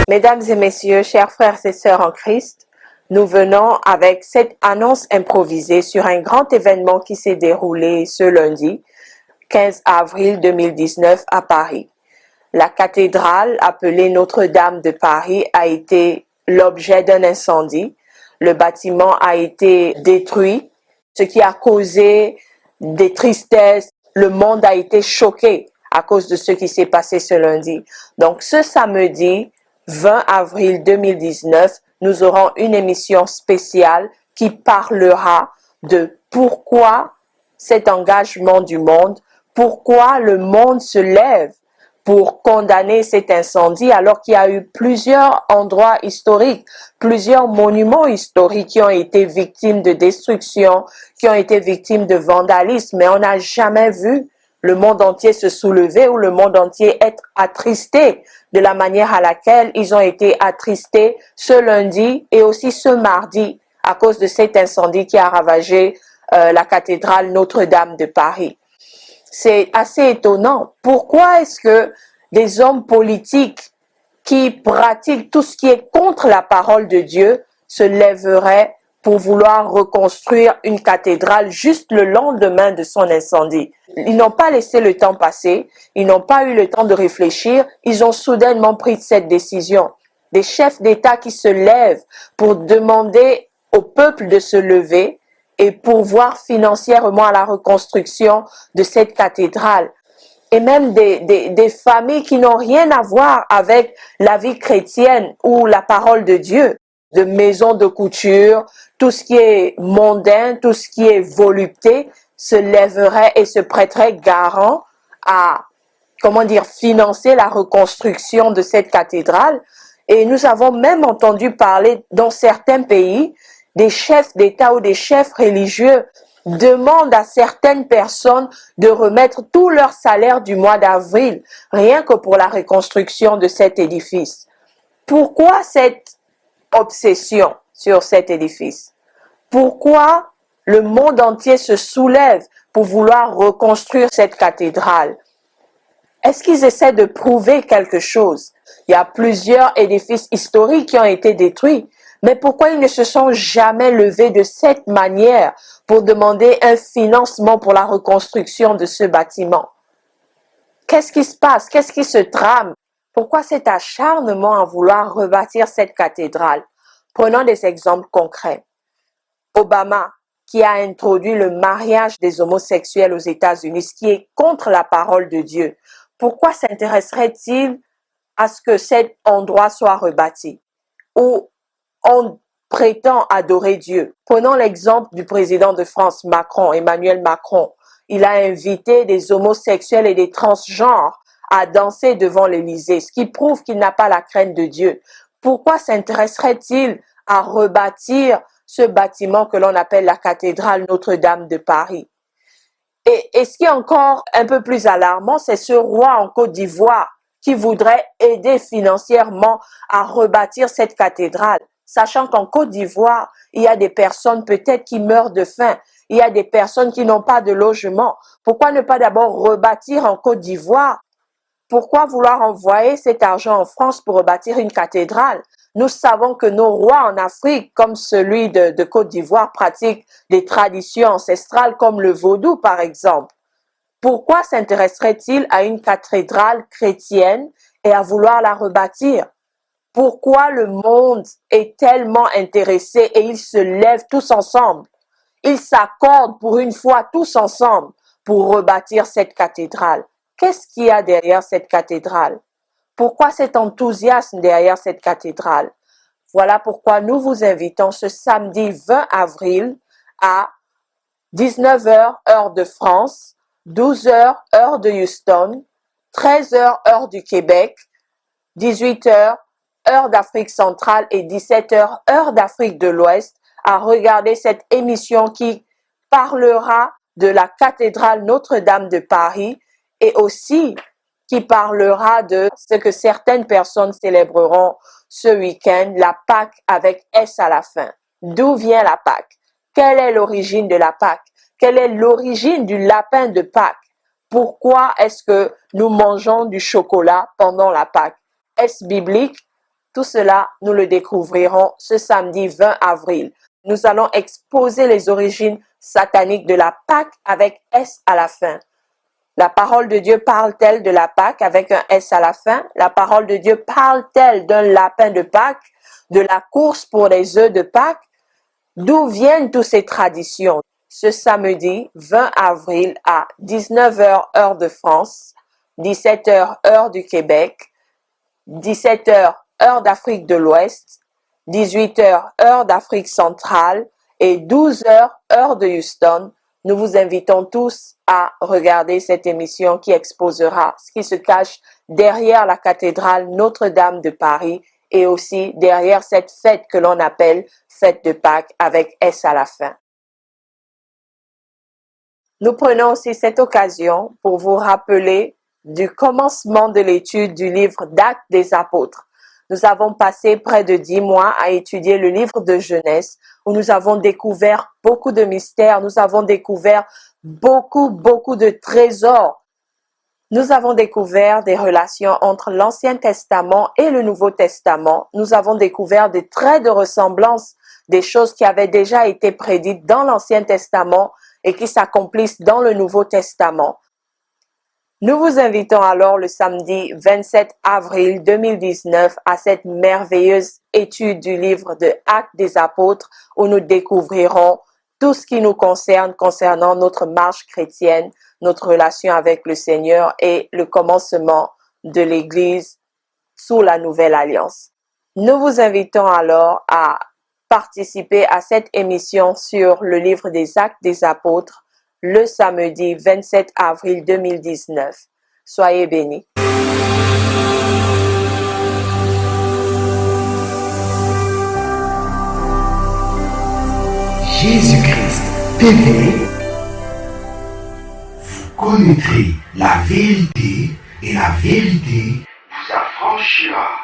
Mesdames et messieurs, chers frères et sœurs en Christ, nous venons avec cette annonce improvisée sur un grand événement qui s'est déroulé ce lundi, 15 avril 2019 à Paris. La cathédrale appelée Notre-Dame de Paris a été l'objet d'un incendie. Le bâtiment a été détruit, ce qui a causé des tristesses. Le monde a été choqué à cause de ce qui s'est passé ce lundi. Donc ce samedi 20 avril 2019, nous aurons une émission spéciale qui parlera de pourquoi cet engagement du monde, pourquoi le monde se lève pour condamner cet incendie alors qu'il y a eu plusieurs endroits historiques, plusieurs monuments historiques qui ont été victimes de destruction, qui ont été victimes de vandalisme, mais on n'a jamais vu le monde entier se soulever ou le monde entier être attristé de la manière à laquelle ils ont été attristés ce lundi et aussi ce mardi à cause de cet incendie qui a ravagé la cathédrale Notre-Dame de Paris. C'est assez étonnant. Pourquoi est-ce que des hommes politiques qui pratiquent tout ce qui est contre la parole de Dieu se lèveraient pour vouloir reconstruire une cathédrale juste le lendemain de son incendie? Ils n'ont pas laissé le temps passer, ils n'ont pas eu le temps de réfléchir, ils ont soudainement pris cette décision. Des chefs d'État qui se lèvent pour demander au peuple de se lever et pourvoir financièrement à la reconstruction de cette cathédrale. Et même des familles qui n'ont rien à voir avec la vie chrétienne ou la parole de Dieu, de maisons de couture, tout ce qui est mondain, tout ce qui est volupté, se lèverait et se prêterait garant à, financer la reconstruction de cette cathédrale. Et nous avons même entendu parler dans certains pays, des chefs d'État ou des chefs religieux demandent à certaines personnes de remettre tout leur salaire du mois d'avril, rien que pour la reconstruction de cet édifice. Pourquoi cette obsession sur cet édifice? Pourquoi le monde entier se soulève pour vouloir reconstruire cette cathédrale? Est-ce qu'ils essaient de prouver quelque chose? Il y a plusieurs édifices historiques qui ont été détruits. Mais pourquoi ils ne se sont jamais levés de cette manière pour demander un financement pour la reconstruction de ce bâtiment? Qu'est-ce qui se passe? Qu'est-ce qui se trame? Pourquoi cet acharnement à vouloir rebâtir cette cathédrale? Prenons des exemples concrets. Obama, qui a introduit le mariage des homosexuels aux États-Unis, ce qui est contre la parole de Dieu. Pourquoi s'intéresserait-il à ce que cet endroit soit rebâti? Ou on prétend adorer Dieu. Prenons l'exemple du président de France, Macron, Emmanuel Macron. Il a invité des homosexuels et des transgenres à danser devant l'Élysée, ce qui prouve qu'il n'a pas la crainte de Dieu. Pourquoi s'intéresserait-il à rebâtir ce bâtiment que l'on appelle la cathédrale Notre-Dame de Paris? Et ce qui est encore un peu plus alarmant, c'est ce roi en Côte d'Ivoire qui voudrait aider financièrement à rebâtir cette cathédrale, sachant qu'en Côte d'Ivoire, il y a des personnes peut-être qui meurent de faim, il y a des personnes qui n'ont pas de logement. Pourquoi ne pas d'abord rebâtir en Côte d'Ivoire? Pourquoi vouloir envoyer cet argent en France pour rebâtir une cathédrale? Nous savons que nos rois en Afrique, comme celui de Côte d'Ivoire, pratiquent des traditions ancestrales comme le vaudou, par exemple. Pourquoi s'intéresserait-il à une cathédrale chrétienne et à vouloir la rebâtir? Pourquoi le monde est tellement intéressé et ils se lèvent tous ensemble? Ils s'accordent pour une fois tous ensemble pour rebâtir cette cathédrale. Qu'est-ce qu'il y a derrière cette cathédrale? Pourquoi cet enthousiasme derrière cette cathédrale? Voilà pourquoi nous vous invitons ce samedi 20 avril à 19h heure de France, 12h heure de Houston, 13h heure du Québec, 18h heure d'Afrique centrale et 17h heure d'Afrique de l'Ouest à regarder cette émission qui parlera de la cathédrale Notre-Dame de Paris et aussi qui parlera de ce que certaines personnes célébreront ce week-end, la Pâque avec S à la fin. D'où vient la Pâque? Quelle est l'origine de la Pâque? Quelle est l'origine du lapin de Pâques? Pourquoi est-ce que nous mangeons du chocolat pendant la Pâque? Est-ce biblique? Tout cela, nous le découvrirons ce samedi 20 avril. Nous allons exposer les origines sataniques de la Pâque avec S à la fin. La parole de Dieu parle-t-elle de la Pâque avec un S à la fin? La parole de Dieu parle-t-elle d'un lapin de Pâque, de la course pour les œufs de Pâques? D'où viennent toutes ces traditions? Ce samedi 20 avril à 19h heure de France, 17h heure du Québec, 17h heure d'Afrique de l'Ouest, 18h heure d'Afrique centrale et 12h heure de Houston, nous vous invitons tous à regarder cette émission qui exposera ce qui se cache derrière la cathédrale Notre-Dame de Paris et aussi derrière cette fête que l'on appelle fête de Pâques avec S à la fin. Nous prenons aussi cette occasion pour vous rappeler du commencement de l'étude du livre d'Actes des Apôtres. Nous avons passé près de 10 mois à étudier le livre de Genèse où nous avons découvert beaucoup de mystères, nous avons découvert beaucoup de trésors. Nous avons découvert des relations entre l'Ancien Testament et le Nouveau Testament. Nous avons découvert des traits de ressemblance, des choses qui avaient déjà été prédites dans l'Ancien Testament et qui s'accomplissent dans le Nouveau Testament. Nous vous invitons alors le samedi 27 avril 2019 à cette merveilleuse étude du livre de Actes des Apôtres où nous découvrirons tout ce qui nous concerne concernant notre marche chrétienne, notre relation avec le Seigneur et le commencement de l'Église sous la Nouvelle Alliance. Nous vous invitons alors à participer à cette émission sur le livre des Actes des Apôtres le samedi 27 avril 2019. Soyez bénis. Jésus-Christ TV, vous connaîtrez la vérité et la vérité vous affranchira.